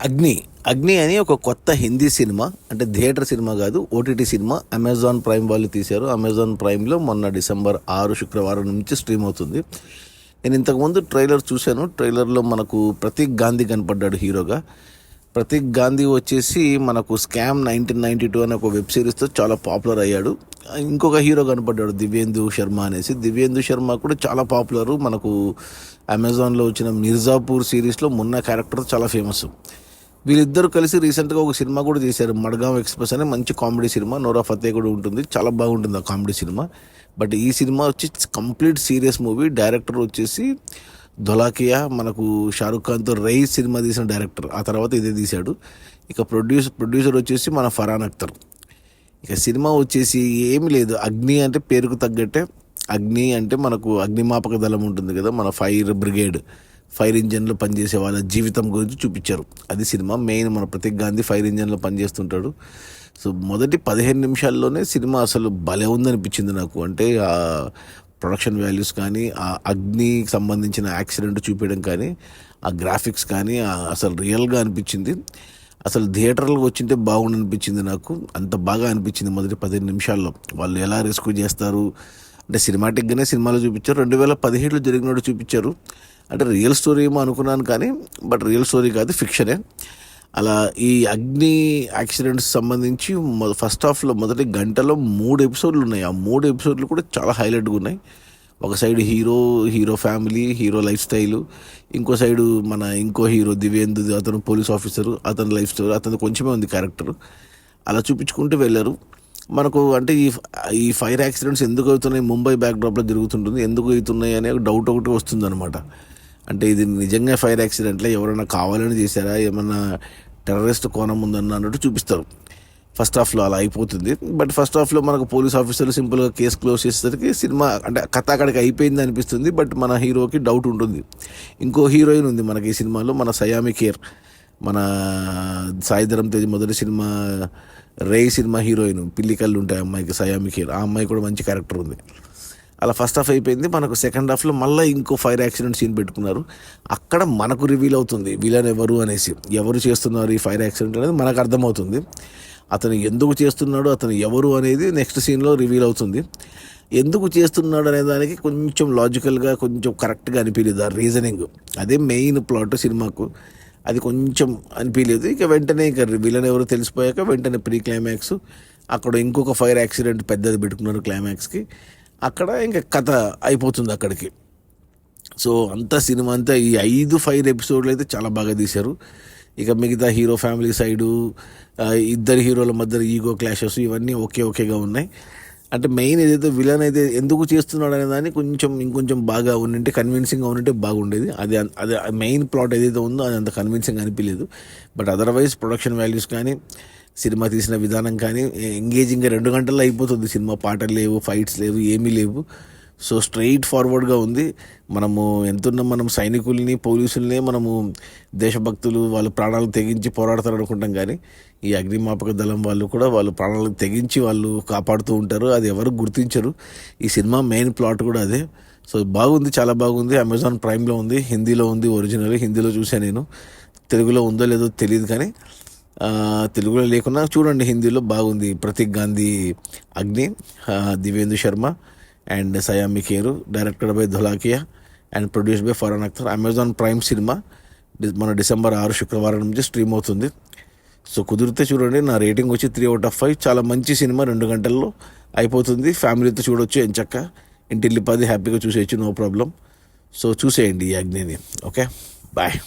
అగ్ని అగ్ని అని ఒక కొత్త హిందీ సినిమా, అంటే థియేటర్ సినిమా కాదు, ఓటీటీ సినిమా. అమెజాన్ ప్రైమ్ వాళ్ళు తీశారు. అమెజాన్ ప్రైమ్లో మొన్న డిసెంబర్ 6 శుక్రవారం నుంచి స్ట్రీమ్ అవుతుంది. నేను ఇంతకుముందు ట్రైలర్ చూశాను. ట్రైలర్లో మనకు ప్రతీక్ గాంధీ కనపడ్డాడు హీరోగా. ప్రతీక్ గాంధీ వచ్చేసి మనకు స్కామ్ 1992 అనే ఒక వెబ్ సిరీస్తో చాలా పాపులర్ అయ్యాడు. ఇంకొక హీరో కనపడ్డాడు దివ్యేందు శర్మ అనేసి. దివ్యేందు శర్మ కూడా చాలా పాపులరు. మనకు అమెజాన్లో వచ్చిన మిర్జాపూర్ సిరీస్లో మొన్న క్యారెక్టర్ చాలా ఫేమస్. వీళ్ళిద్దరూ కలిసి రీసెంట్గా ఒక సినిమా కూడా చేశారు, మడ్గావ్ ఎక్స్ప్రెస్ అని. మంచి కామెడీ సినిమా, నోరా ఫతే కూడా ఉంటుంది. చాలా బాగుంటుంది ఆ కామెడీ సినిమా. బట్ ఈ సినిమా వచ్చి కంప్లీట్ సీరియస్ మూవీ. డైరెక్టర్ వచ్చేసి ధొలాకియా, మనకు షారుఖ్ ఖాన్తో రై సినిమా తీసిన డైరెక్టర్. ఆ తర్వాత ఇదే తీశాడు. ఇక ప్రొడ్యూసర్ వచ్చేసి మన ఫరాన్ అఖ్తర్. ఇక సినిమా వచ్చేసి ఏమి లేదు, అగ్ని అంటే పేరుకు తగ్గట్టే. అగ్ని అంటే మనకు అగ్నిమాపక దళం ఉంటుంది కదా, మన ఫైర్ ఇంజన్లో పనిచేసే వాళ్ళ జీవితం గురించి చూపించారు. అది సినిమా మెయిన్. మన ప్రతీక్ గాంధీ ఫైర్ ఇంజన్లో పనిచేస్తుంటాడు. సో మొదటి 15 నిమిషాల్లోనే సినిమా అసలు భలే ఉందనిపించింది నాకు. అంటే ఆ ప్రొడక్షన్ వాల్యూస్ కానీ, ఆ అగ్నికి సంబంధించిన యాక్సిడెంట్ చూపించడం కానీ, ఆ గ్రాఫిక్స్ కానీ అసలు రియల్గా అనిపించింది. అసలు థియేటర్లో వచ్చింటే బాగుండి అనిపించింది నాకు. అంత బాగా అనిపించింది మొదటి 15 నిమిషాల్లో. వాళ్ళు ఎలా రెస్క్యూ చేస్తారు అంటే సినిమాటిక్గానే సినిమాలో చూపించారు. 2017లో జరిగినట్టు చూపించారు. అంటే రియల్ స్టోరీ ఏమో అనుకున్నాను కానీ, బట్ రియల్ స్టోరీ కాదు, ఫిక్షనే. అలా ఈ అగ్ని యాక్సిడెంట్స్ సంబంధించి ఫస్ట్ హాఫ్లో మొదటి గంటలో 3 ఎపిసోడ్లు ఉన్నాయి. ఆ 3 ఎపిసోడ్లు కూడా చాలా హైలైట్గా ఉన్నాయి. ఒక side hero family, hero life style. ఇంకో సైడు ఇంకో హీరో దివ్యేందు, అతను పోలీస్ ఆఫీసరు, అతని లైఫ్ స్టోరీ. అతను కొంచెమే ఉంది క్యారెక్టర్. అలా చూపించుకుంటూ వెళ్ళారు. మనకు అంటే ఈ ఫైర్ యాక్సిడెంట్స్ ఎందుకు అవుతున్నాయి, ముంబై బ్యాక్డ్రాప్లో జరుగుతుంటుంది, ఎందుకు అవుతున్నాయి అనే డౌట్ ఒకటి వస్తుందన్నమాట. అంటే ఇది నిజంగా ఫైర్ యాక్సిడెంట్లో ఎవరైనా కావాలని చేశారా, ఏమన్నా టెర్రరిస్ట్ కోణం ఉందన్న అన్నట్టు చూపిస్తారు. ఫస్ట్ హాఫ్లో అలా అయిపోతుంది. బట్ ఫస్ట్ హాఫ్లో మనకు పోలీస్ ఆఫీసర్లు సింపుల్గా కేసు క్లోజ్ చేసేసరికి సినిమా అంటే కథ అక్కడికి అయిపోయింది అనిపిస్తుంది. బట్ మన హీరోకి డౌట్ ఉంటుంది. ఇంకో హీరోయిన్ ఉంది మనకి ఈ సినిమాలో, మన సయామి ఖేర్. మన సాయిధరం తేజ్ మొదటి సినిమా రే సినిమా హీరోయిన్. పిల్లి కళ్ళు ఉంటాయి అమ్మాయికి, సయామి ఖేర్. ఆ అమ్మాయి కూడా మంచి క్యారెక్టర్ ఉంది. అలా ఫస్ట్ హాఫ్ అయిపోయింది. మనకు సెకండ్ హాఫ్లో మళ్ళీ ఇంకో ఫైర్ యాక్సిడెంట్ సీన్ పెట్టుకున్నారు. అక్కడ మనకు రివీల్ అవుతుంది విలన్ ఎవరు అనేసి. ఎవరు చేస్తున్నారు ఈ ఫైర్ యాక్సిడెంట్ అనేది మనకు అర్థమవుతుంది. అతను ఎందుకు చేస్తున్నాడు, అతను ఎవరు అనేది నెక్స్ట్ సీన్లో రివీల్ అవుతుంది. ఎందుకు చేస్తున్నాడు అనే దానికి కొంచెం లాజికల్గా, కొంచెం కరెక్ట్గా అనిపించలేదు ఆ రీజనింగ్. అదే మెయిన్ ప్లాట్ సినిమాకు. అది కొంచెం అనిపించలేదు. ఇక వెంటనే ఇక విలన్ ఎవరు తెలిసిపోయాక వెంటనే ప్రీ క్లైమాక్స్. అక్కడ ఇంకొక ఫైర్ యాక్సిడెంట్ పెద్దది పెట్టుకున్నారు క్లైమాక్స్కి. అక్కడ ఇంకా కథ అయిపోతుంది అక్కడికి. సో అంతా సినిమా అంతా ఈ 5 ఫైర్ ఎపిసోడ్లు అయితే చాలా బాగా తీశారు. ఇక మిగతా హీరో ఫ్యామిలీ సైడు, ఇద్దరు హీరోల మధ్య ఈగో క్లాషెస్, ఇవన్నీ ఓకేగా ఉన్నాయి. అంటే మెయిన్ ఏదైతే విలన్ అయితే ఎందుకు చేస్తున్నాడు అనే దాన్ని ఇంకొంచెం బాగా ఉండింటే, కన్విన్సింగ్గా ఉండింటే బాగుండేది. అదే మెయిన్ ప్లాట్ ఏదైతే ఉందో అది అంత కన్విన్సింగ్ అనిపించలేదు. బట్ అదర్వైజ్ ప్రొడక్షన్ వాల్యూస్ కానీ, సినిమా తీసిన విధానం కానీ ఎంగేజింగ్గా 2 గంటల్లో అయిపోతుంది సినిమా. పాటలు లేవు, ఫైట్స్ లేవు, ఏమీ లేవు. సో స్ట్రైట్ ఫార్వర్డ్గా ఉంది. మనం సైనికుల్ని, పోలీసుల్ని మనము దేశభక్తులు, వాళ్ళు ప్రాణాలు తెగించి పోరాడతారు అనుకుంటాం. కానీ ఈ అగ్నిమాపక దళం వాళ్ళు కూడా వాళ్ళు ప్రాణాలు తెగించి వాళ్ళు కాపాడుతూ ఉంటారు. అది ఎవరు గుర్తించరు. ఈ సినిమా మెయిన్ ప్లాట్ కూడా అదే. సో బాగుంది, చాలా బాగుంది. అమెజాన్ ప్రైమ్లో ఉంది, హిందీలో ఉంది. ఒరిజినల్ హిందీలో చూశాను నేను. తెలుగులో ఉందో లేదో తెలియదు, కానీ తెలుగులో లేకున్నా చూడండి, హిందీలో బాగుంది. Prateek Gandhi Agni, Divyendu Sharma and Saiyami Kher, directed by Dholakia and produced by Farhan Akhtar. Amazon Prime cinema మన డిసెంబర్ 6 శుక్రవారం నుంచి స్ట్రీమ్ అవుతుంది. సో కుదిరితే చూడండి. నా రేటింగ్ వచ్చి 3/5. చాలా మంచి సినిమా, 2 గంటల్లో అయిపోతుంది. ఫ్యామిలీతో చూడొచ్చు ఎంచక్క, ఇంటిల్లిపాది హ్యాపీగా చూసేయచ్చు, నో ప్రాబ్లం. సో చూసేయండి ఈ అగ్నిని. Okay, bye.